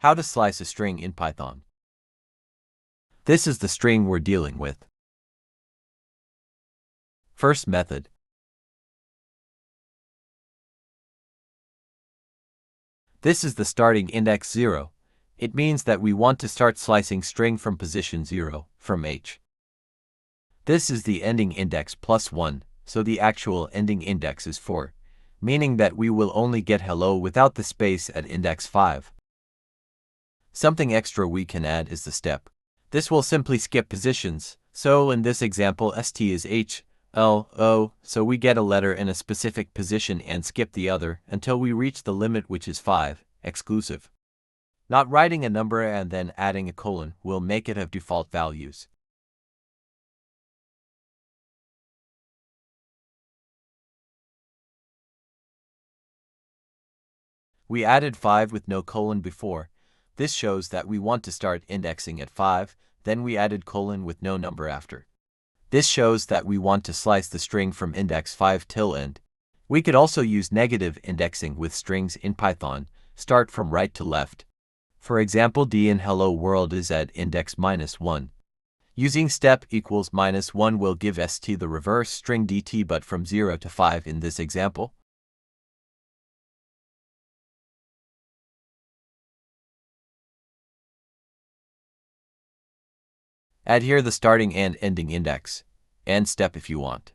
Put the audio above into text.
How to slice a string in Python. This is the string we're dealing with. First method. This is the starting index 0. It means that we want to start slicing string from position 0, from H. This is the ending index plus 1, so the actual ending index is 4, meaning that we will only get hello without the space at index 5. Something extra we can add is the step. This will simply skip positions, so in this example st is H, L, O, so we get a letter in a specific position and skip the other until we reach the limit, which is 5, exclusive. Not writing a number and then adding a colon will make it have default values. We added 5 with no colon before. This shows that we want to start indexing at 5, then we added colon with no number after. This shows that we want to slice the string from index 5 till end. We could also use negative indexing with strings in Python, start from right to left. For example, D in hello world is at index -1. Using step equals -1 will give st the reverse string dt but from 0 to 5 in this example. Add here the starting and ending index, and step if you want.